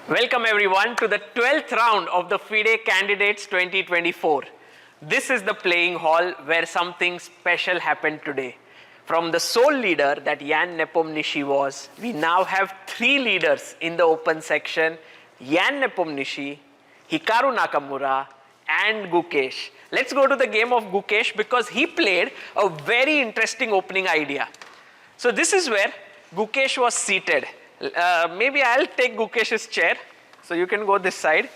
Welcome everyone to the 12th round of the FIDE Candidates 2024. This is the playing hall where something special happened today. From the sole leader that Jan Nepomniachtchi was, we now have 3 leaders in the open section, Jan Nepomniachtchi, Hikaru Nakamura and Gukesh. Let's go to the game of Gukesh because he played a very interesting opening idea. So this is where Gukesh was seated. Maybe I'll take Gukesh's chair, so you can go this side.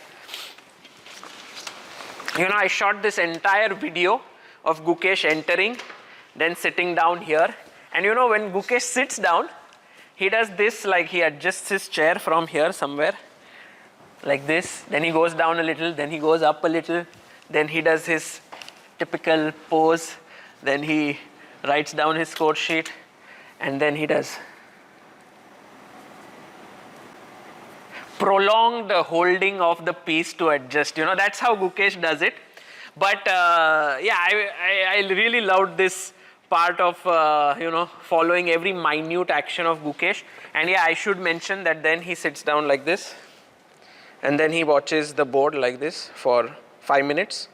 I shot this entire video of Gukesh entering, then sitting down here. And when Gukesh sits down, he does this, like he adjusts his chair from here somewhere, like this. Then he goes down a little, then he goes up a little, then he does his typical pose, then he writes down his score sheet, and then he does prolonged holding of the piece to adjust. That's how Gukesh does it. But yeah, I really loved this part of following every minute action of Gukesh. And yeah, I should mention that then he sits down like this, and then he watches the board like this for 5 minutes.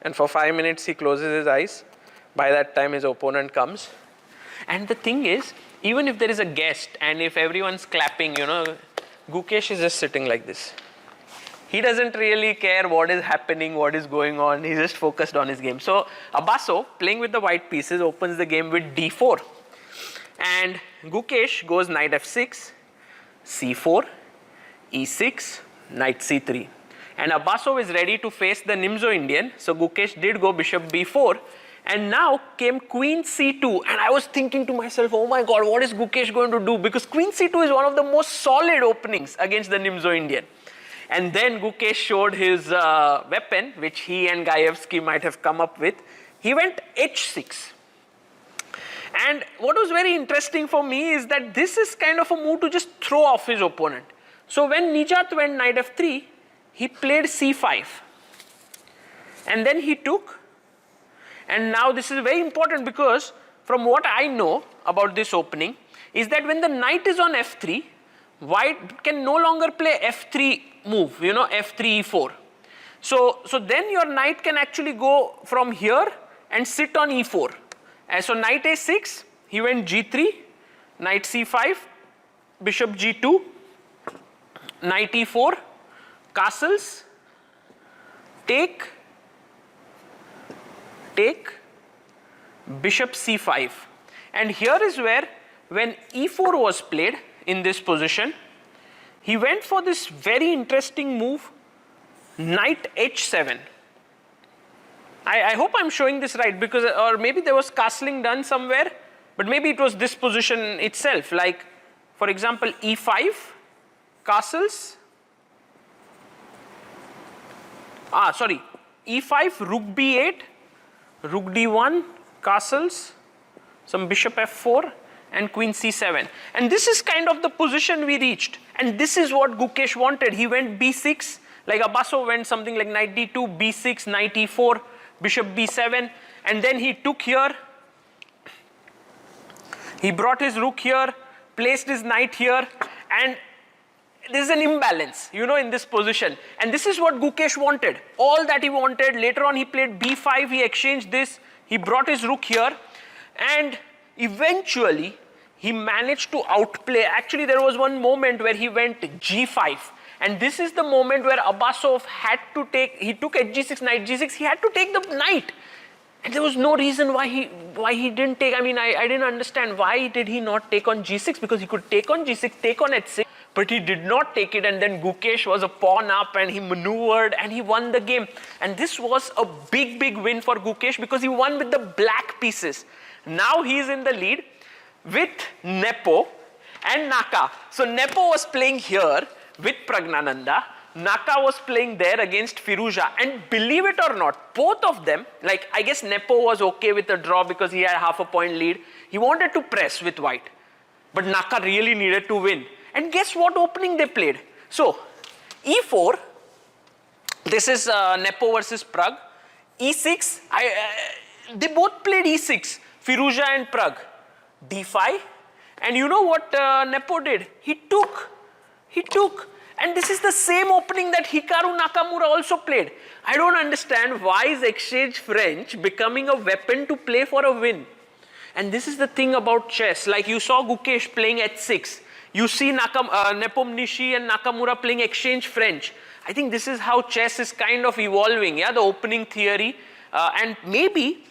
And for 5 minutes he closes his eyes. By that time his opponent comes. And the thing is, even if there is a guest and if everyone's clapping, Gukesh is just sitting like this. He doesn't really care what is happening, what is going on. He's just focused on his game. So Abbasov, playing with the white pieces, opens the game with d4. And Gukesh goes knight f6, c4, e6, knight c3. And Abbasov is ready to face the Nimzo-Indian. So Gukesh did go bishop b4. And now came queen c2, and I was thinking to myself, oh my god, what is Gukesh going to do? Because queen c2 is one of the most solid openings against the Nimzo-Indian. And then Gukesh showed his weapon, which he and Gaevsky might have come up with. He went h6. And what was very interesting for me is that this is kind of a move to just throw off his opponent. So when Nijat went knight f3, he played c5. And then he took. And now this is very important because from what I know about this opening is that when the knight is on f3, white can no longer play f3 move, f3, e4. So then your knight can actually go from here and sit on e4. And so knight a6, he went g3, knight c5, bishop g2, knight e4, castles, take, bishop c5. And here is where, when e4 was played in this position, he went for this very interesting move, knight h7. I hope I'm showing this right, because, or maybe there was castling done somewhere, but maybe it was this position itself. Like, for example, e5, castles. E5, rook b8, rook d1, castles, some bishop f4, and queen c7. And this is kind of the position we reached. And this is what Gukesh wanted. He went b6, like Abbasov went something like knight d2, b6, knight e4, bishop b7. And then he took here. He brought his rook here, placed his knight here, and there's an imbalance, in this position. And this is what Gukesh wanted. All that he wanted. Later on, he played b5. He exchanged this. He brought his rook here. And eventually, he managed to outplay. Actually, there was one moment where he went g5. And this is the moment where Abbasov had to take, he took h6, knight g6. He had to take the knight. And there was no reason why he didn't take. I mean, I didn't understand why did he not take on g6, because he could take on g6, take on h6. But he did not take it, and then Gukesh was a pawn up and he maneuvered and he won the game. And this was a big, big win for Gukesh because he won with the black pieces. Now he's in the lead with Nepo and Naka. So Nepo was playing here with Pragnananda. Naka was playing there against Firuza. And believe it or not, both of them, like I guess Nepo was okay with the draw because he had half a point lead. He wanted to press with white. But Naka really needed to win. And guess what opening they played? So, e4, this is Nepo versus Prag. e6, they both played e6, Firuza and Prag. d5, and you know what Nepo did? He took. And this is the same opening that Hikaru Nakamura also played. I don't understand why is exchange French becoming a weapon to play for a win. And this is the thing about chess. Like you saw Gukesh playing h6. You see Nepo Nishi and Nakamura playing exchange French. I think this is how chess is kind of evolving, yeah, the opening theory. And maybe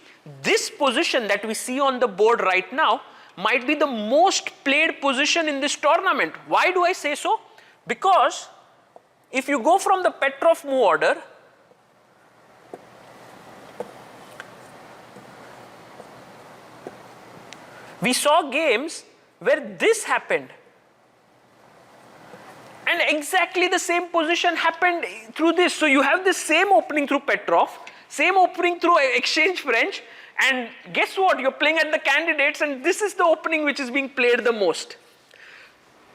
this position that we see on the board right now might be the most played position in this tournament. Why do I say so? Because if you go from the Petrov move order, we saw games where this happened. And exactly the same position happened through this. So you have the same opening through Petrov, same opening through exchange French, and guess what? You're playing at the candidates, and this is the opening which is being played the most.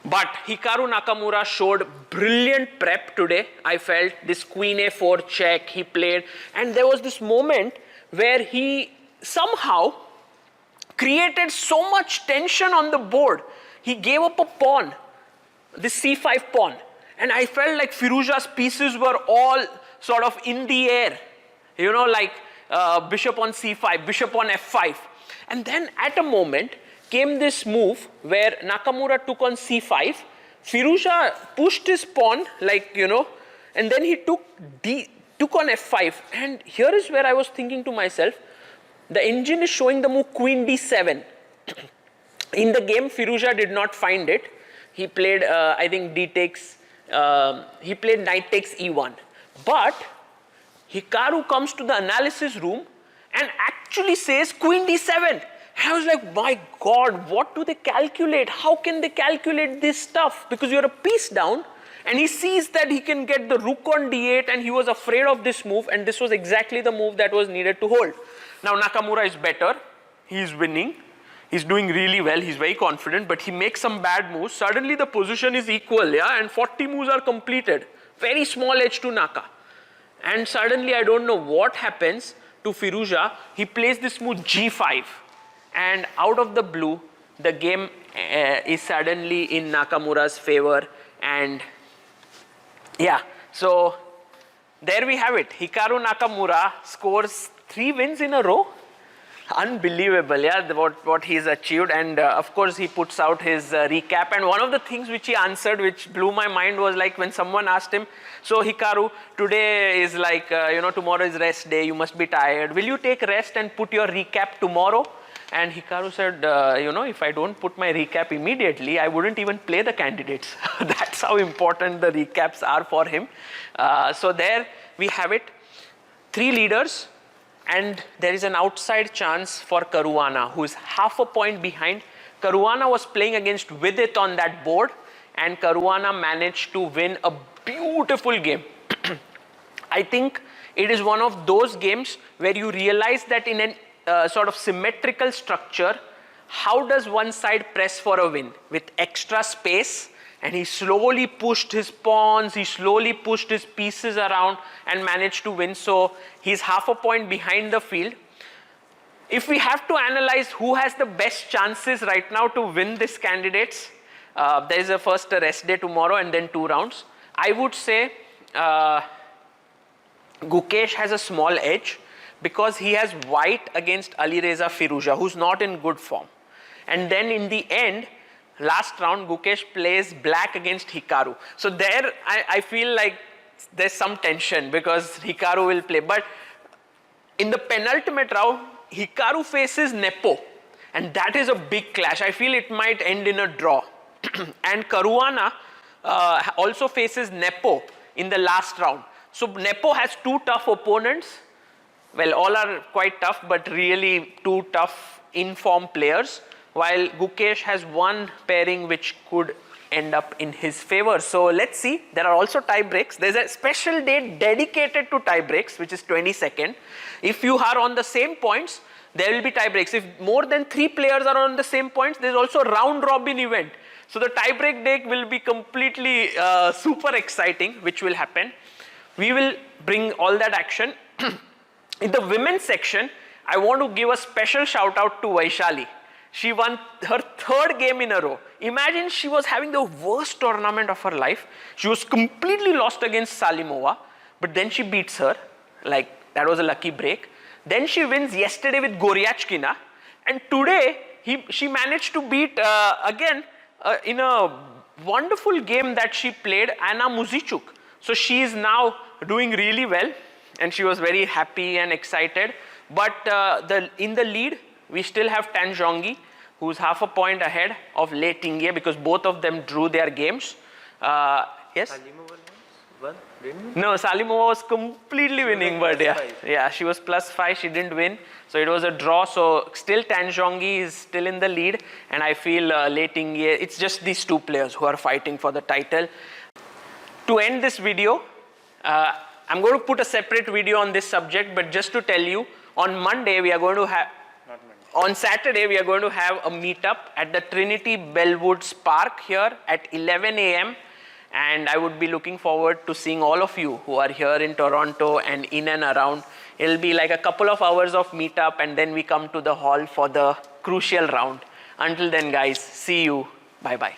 But Hikaru Nakamura showed brilliant prep today. I felt this queen a4 check he played, and there was this moment where he somehow created so much tension on the board. He gave up a pawn, this c5 pawn, and I felt like Firouzja's pieces were all sort of in the air, you know, like bishop on c5, bishop on f5. And then at a moment came this move where Nakamura took on c5, Firouzja pushed his pawn, like, you know, and then he took on f5. And here is where I was thinking to myself, the engine is showing the move queen d7. In the game, Firouzja did not find it. He played, I think, he played knight takes e1. But Hikaru comes to the analysis room and actually says queen d7. And I was like, my God, what do they calculate? How can they calculate this stuff? Because you're a piece down, and he sees that he can get the rook on d8, and he was afraid of this move, and this was exactly the move that was needed to hold. Now Nakamura is better. He's winning. He's doing really well. He's very confident, but he makes some bad moves. Suddenly the position is equal, yeah, and 40 moves are completed. Very small edge to Naka. And suddenly I don't know what happens to Firouzja. He plays this move g5. And out of the blue, the game is suddenly in Nakamura's favor. And yeah, so there we have it. Hikaru Nakamura scores 3 wins in a row. Unbelievable, yeah, what he's achieved. And of course, he puts out his recap. And one of the things which he answered, which blew my mind, was like when someone asked him, so Hikaru, today is like, you know, tomorrow is rest day, you must be tired. Will you take rest and put your recap tomorrow? And Hikaru said, you know, if I don't put my recap immediately, I wouldn't even play the candidates. That's how important the recaps are for him. So there we have it. 3 leaders. And there is an outside chance for Caruana, who is half a point behind. Caruana was playing against Vidit on that board, and Caruana managed to win a beautiful game. I think it is one of those games where you realize that in a sort of symmetrical structure, how does one side press for a win? With extra space, and he slowly pushed his pawns, he slowly pushed his pieces around and managed to win. So he's half a point behind the field. If we have to analyze who has the best chances right now to win this candidates, there is a first rest day tomorrow and then 2 rounds. I would say Gukesh has a small edge because he has white against Alireza Firouzja, who's not in good form. And then in the end, last round, Gukesh plays black against Hikaru. So there, I feel like there's some tension because Hikaru will play. But in the penultimate round, Hikaru faces Nepo. And that is a big clash. I feel it might end in a draw. And Caruana also faces Nepo in the last round. So Nepo has 2 tough opponents. Well, all are quite tough, but really 2 tough in-form players. While Gukesh has 1 pairing which could end up in his favor. So let's see. There are also tie breaks. There's a special day dedicated to tie breaks, which is 22nd. If you are on the same points, there will be tie breaks. If more than 3 players are on the same points, there's also a round robin event. So the tie break day will be completely super exciting, which will happen. We will bring all that action. In the women's section, I want to give a special shout out to Vaishali. She won her third game in a row. Imagine she was having the worst tournament of her life. She was completely lost against Salimova, but then she beats her. Like, that was a lucky break. Then she wins yesterday with Goryachkina. And today, she managed to beat, again, in a wonderful game that she played, Anna Muzichuk. So she is now doing really well. And she was very happy and excited. But in the lead, we still have Tan Zhongyi, who's half a point ahead of Lei Tingye because both of them drew their games. Yes? Salimova won, didn't No, Salimova was completely winning, but yeah, she was +5, she didn't win. So it was a draw, so still Tan Zhongyi is still in the lead, and I feel Lei Tingye, it's just these two players who are fighting for the title. To end this video, I'm going to put a separate video on this subject, but just to tell you, on Monday we are going to have, on Saturday we are going to have a meetup at the Trinity Bellwoods Park here at 11 a.m. and I would be looking forward to seeing all of you who are here in Toronto and in and around. It'll be like a couple of hours of meetup and then we come to the hall for the crucial round. Until then guys, see you. Bye bye.